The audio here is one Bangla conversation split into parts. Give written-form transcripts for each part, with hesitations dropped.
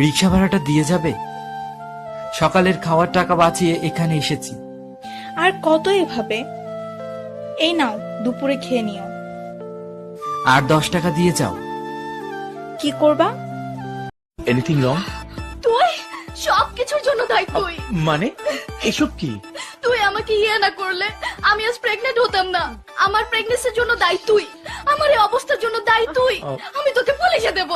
রিক্সা ভাড়াটা দিয়ে যাবে? সকালের খাওয়ার টাকা বাঁচিয়ে এখানে এসেছি। আর কত এভাবে? এই নাও, দুপুরে খেয়ে নিও। আর 10 টাকা দিয়ে যাও। কি করবা? Anything wrong? তুই সবকিছুর জন্য দায়ী তুই। মানে এসব কি? তুই আমাকে না করলে আমি আজ প্রেগনেন্ট হতাম না। আমার প্রেগনেন্সির জন্য দায়ী তুই, আমার এই অবস্থার জন্য দায়ী তুই। আমি তোকে পুলিশে দেব।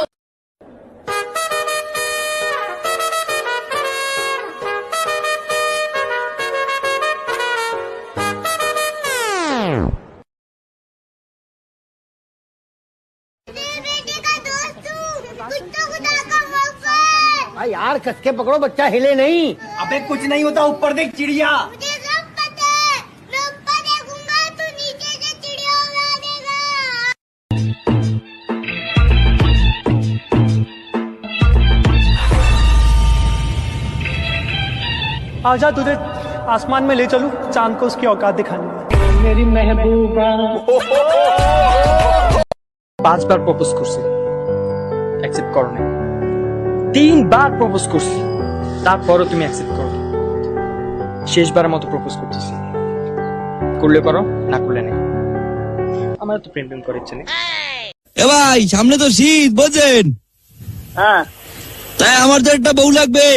यार कस के पकड़ो, बच्चा हिले नहीं। अबे कुछ नहीं होता, ऊपर देख चिड़िया। मुझे सब पता है, मैं ऊपर देखूंगा तो नीचे से चिड़िया उड़ा देगा। आजा तुझे आसमान में ले चलूं, चांद को उसकी औकात दिखाने। मेरी महबूबा 5 বার প্রপোজ করছি, অ্যাকসেপ্ট করো না। 3 বার প্রপোজ করছি, তারপরও তুমি অ্যাকসেপ্ট করো। শেষবারের মতো প্রপোজ করতেছি, করলে করো, না করলে নেই। আমার তো প্রেম প্রেম করার ইচ্ছে নেই। এ ভাই, সামনে তো শীত, বোঝেন? হ্যাঁ, তাই আমার তো একটা বউ লাগবে।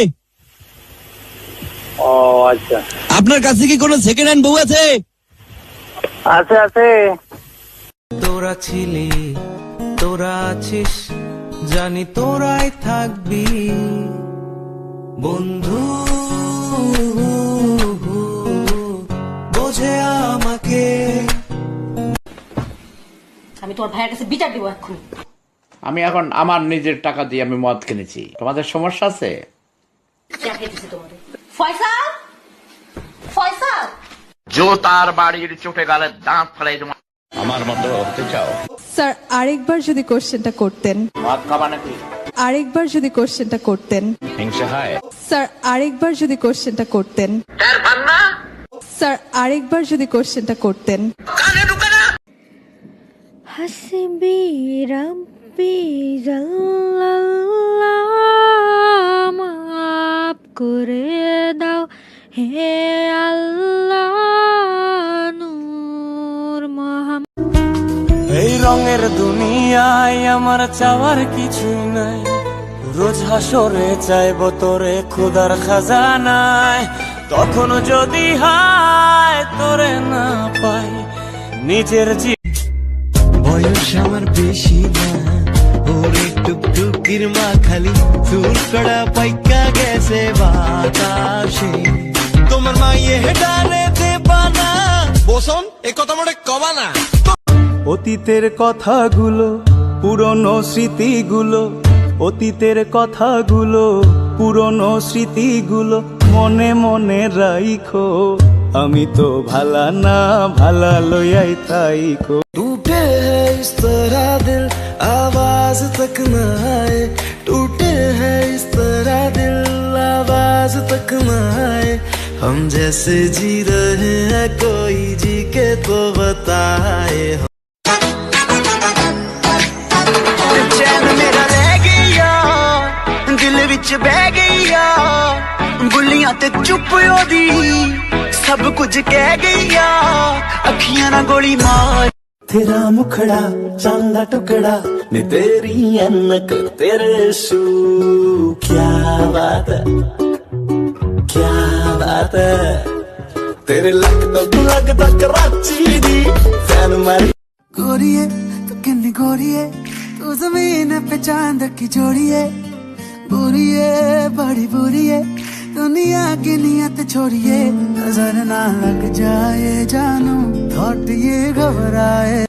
ও আচ্ছা, আপনার কাছে কি কোনো সেকেন্ড হ্যান্ড বউ আছে? আছে আছে। তোরা ছিলি, তোরা আছিস, জানি তোরাই থাকবি বন্ধু, বোঝে আমাকে। আমি তোমার ভাইয়ের কাছে বিচার দিব এখন। আমি এখন আমার নিজের টাকা দিয়ে আমি মদ কিনেছি, তোমাদের সমস্যা আছে? ফয়সাল, ফয়সাল, জোতার বাড়ির চোটে গালে দাঁত ফেলাই তোমার। আমার মতো হতে চাও? স্যার, আরেকবার যদি কোশ্চেনটা করতেন। মদ খাবা নাকি? আরেকবার যদি কোশ্চেনটা করতেন। হিংসা হয়? স্যার, আরেকবার যদি কোশ্চেনটা করতেন। স্যার, আরেকবার যদি কোশ্চেনটা করতেন। হাসবি রাব্বি জাল্লাল্লাহ, মাফ করে দাও হে আল্লাহ, নূর মোহাম্মদ। এই রঙের দুনিয়ায় আমার চাওয়ার কিছুই নাই, রোজ হাসরে চাইবো তোরে খোদার খাজানায়। তখন যদি হায় তোরে না পাই নিজের বয়স আমার বেশি না, ওরে টুকটুকির মা খালি চুল কড়া পাইকা গেছে বাতাসে। তোমার মাইয়ে ডালে দেবা না, বসন এ কথা মনে কবা না। অতীতের কথাগুলো, পুরনো স্মৃতিগুলো, অতীতের কথাগুলো, পুরনো স্মৃতিগুলো মনে মনে রাইখো। আমি তো ভালা না, ভালা লইয়াই থাইকো। टूटे है इस तरह दिल, आवाज तक न आए, टूटे है इस तरह दिल, आवाज तक न आए। हम जैसे जी रहे हैं कोई जी के तो बताए। चैन मेरा रह गया, दिल विच बह गया, बुलियां ते चुप ओदी सब कुछ कह गया, अखियां ना गोली मार। तेरा मुखड़ा चांदा टुकड़ा ने तेरी अनक तेरे शू, क्या बात है, क्या बात है। तेरे लग तो कराची दी फैन मारी। गोरिए तू किन्नी गोरिए, तू जमीन पे चांद की जोड़िए, बुरिए बड़ी बुरिए, दुनिया की नियत छोड़िए। नजर ना लग जाए जानू, थोट ये घबराए